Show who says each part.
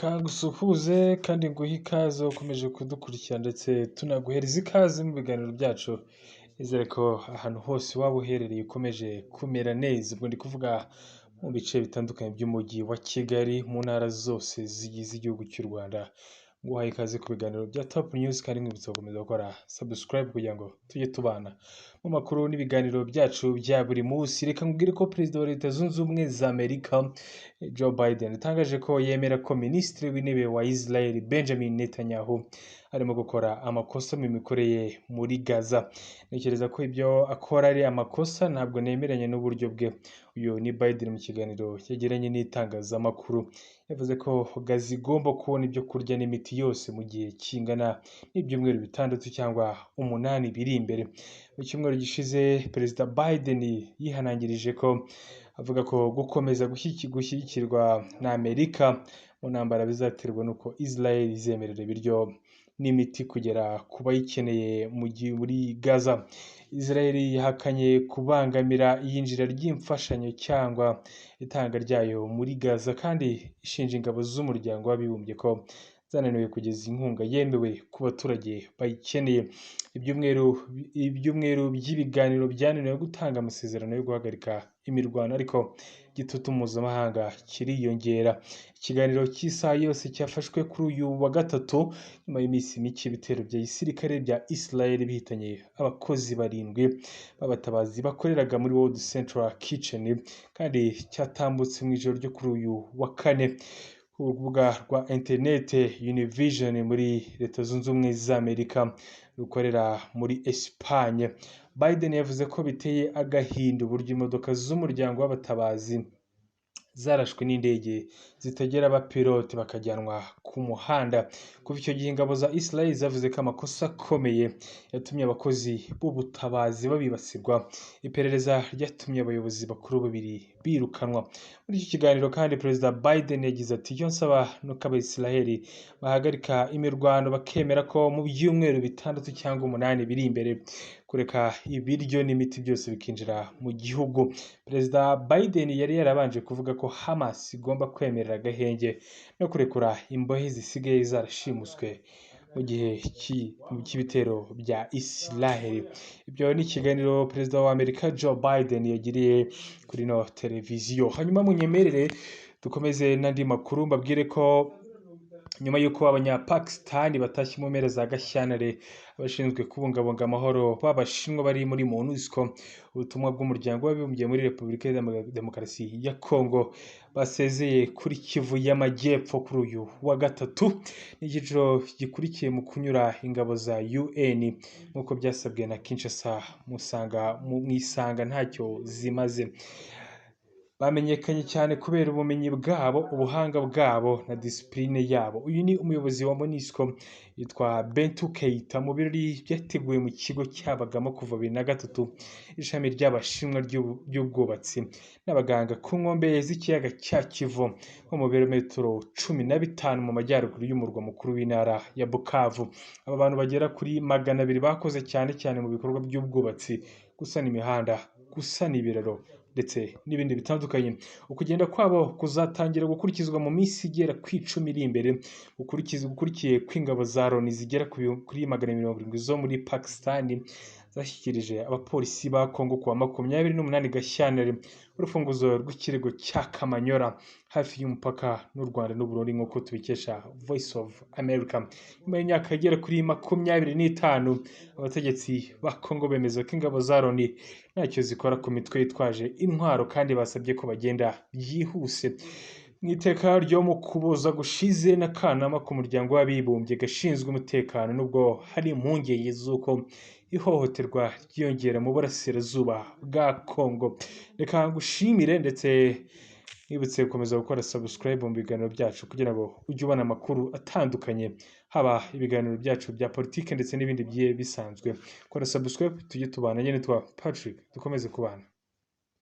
Speaker 1: Reka ngusuhuze kandi nguhe ikaze ukomeje kudukurikira ndetse tunaguhereza ikaze mu biganiro byacu. Nizere ko ahantu hose waba uherereye ukomeje kumera neza. Ubwo ndi kuvuga mu bice bitandukanye by'umujyi wa Kigali, mu ntara zose zigize igihugu cy'u Rwanda. Nguhaye ikaze ku biganiro bya Top News kandi nkwibutsa gukomeza gukora subscribe kugira ngo tujye tubana mu makuru n'ibiganiro byacu bya buri munsi. Reka nkubwire ko Perezida wa Leta Zunze Ubumwe za Amerika Joe Biden yatangaje ko yemera ko Minisitiri w'Intebe wa Israel Benjamin Netanyahu arimo gukora amakosa mu mikorere muri Gaza. Ntekereza ko ibyo akora ari amakosa, ntabwo nemeranya n'uburyo bwe. Uyu ni Biden mu kiganiro yagiranye n'itangazamakuru. Yavuze ko Gaza igomba kubona ibyo kurya n'imiti yose mu gihe kingana n'ibyumweru 6 cyangwa 8 biri imbere. Mu cyumweru gishize Perezida Biden yihanangirije ko avuga ko gukomeza gushyigikirwa na Amerika mu ntambara bizaterwa n'uko Israel izemerera ibiryo n'imiti kugera ku bayikeneye muri Gaza. Israel yahakanye kubangamira iyinjira ry'imfashanyo cyangwa itanga ryayo muri Gaza kandi ishinja ingabo z'umuryango w'abibumbye ko zananiwe kugeza inkunga yemewe ku baturage bayikeneye. Ibyumweru by'ibiganiro byananiwe gutanga amasezerano yo guhagarika imirwano, ariko igitutu mpuzamahanga kiriyongera. Ikiganiro cy'isaha yose cyafashwe kuri uyu wa gatatu nyuma y'iminsi mike ibitero bya gisirikare bya Israel bihitanye abakozi 7 b'abatabazi bakoreraga muri World Central Kitchen, kandi cyatambutse mu ijoro ryo kuri uyu wa kane. Urubuga rwa interinete Univision muri Leta Zunze Ubumwe za Amerika rukorera muri Espagne. Biden yavuze ko biteye agahinda uburyo imodoka z'umuryango w'abatabazi zarashwe n'indege zitagira abapilote bakajyanwa ku muhanda. Kuva icyo gihe ingabo za Israel zavuze ko amakosa akomeye yatumye abakozi b'ubutabazi babibasirwa. Iperereza ryatumye abayobozi bakuru 2 birukanwa. Muri iki kiganiro kandi Perezida Biden yagize ati, icyo nsaba nuko Abayisiraheli bahagarika imirwano bakemera ko mu byumweru 6 cyangwa 8 biri imbere kureka ibiryo n'imiti byose bikinjira mu gihugu. Perezida Biden yari yarabanje kuvuga ko Hamas igomba kwemerera agahenge no kurekura imbohe zisigaye zarashimuswe mu gihe cy'ibitero bya Israel. Ibyo ni ikiganiro Perezida wa Amerika Joe Biden yagiriye kuri no televiziyo. Hanyuma munyemerere dukomeze n'andi makuru, mbabwire ko nyuma y'uko abanyapakistani batashye mu mpera za Gashyantare, abashinzwe kubungabunga amahoro b'Abashinwa bari muri MONUSCO, ubutumwa bw'umuryango w'abibumbye muri Repubulika ya Demokarasi ya Kongo, basezeye kuri Kivu y'Amajyepfo kuri uyu wa gatatu. Ni icyiciro gikurikiye mu kunyura ingabo za UN nk'uko byasabwe na Kinshasa mu isanga ntacyo zimaze. Bamenyekanye cyane kubera ubumenyi bwabo, ubuhanga bwabo na disipurine yabo. Uyu ni umuyobozi wa MONUSCO yitwa Bintou Keita mu birori byateguwe mu kigo cyabagamo kuva 2003 ishami ry'Abashinwa ry'ubwubatsi n'abaganga ku nkombe z'ikiyaga cya Kivu nko mu birometero 15 mu majyaruguru y'umurwa mukuru w'intara ya Bukavu. Aba bantu bagera kuri 200 bakoze cyane mu bikorwa by'ubwubatsi, gusana imihanda, gusana ibiraro ndetse n'ibindi bitandukanye. Ukugenda kwabo kuzatangira gukurikizwa mu minsi igera ku 10 iri imbere, ukurikiye kw'ingabo za Loni zigera kuri 170 zo muri Pakistani zashyikirije abapolisi ba Kongo kuwa 28 Gashyantare urufunguzo rw'ikirego cya Kamanyola hafi y'umupaka n'u Rwanda n'u Burundi, nk'uko tubikesha Voice of America. Nyuma y'imyaka igera kuri 25 abategetsi ba Kongo bemeza ko ingabo za Loni ntacyo zikora ku mitwe yitwaje intwaro, kandi basabye ko bagenda byihuse. Mu iteka ryo mu Kuboza gushize n'akanama k'umuryango w'abibumbye gashinzwe umutekano, nubwo hari impungenge z'uko ihohoterwa ryiyongera mu burasirazuba bwa Kongo. Reka ngushimire ndetse nibutse gukomeza gukora subscribe mu biganiro byacu kugira ngo ujye ubona amakuru atandukanye, haba ibiganiro byacu bya politike ndetse n'ibindi bigiye bisanzwe. Kora subscribe tujye tubana. Nyine twa Patrick, dukomeze kubana.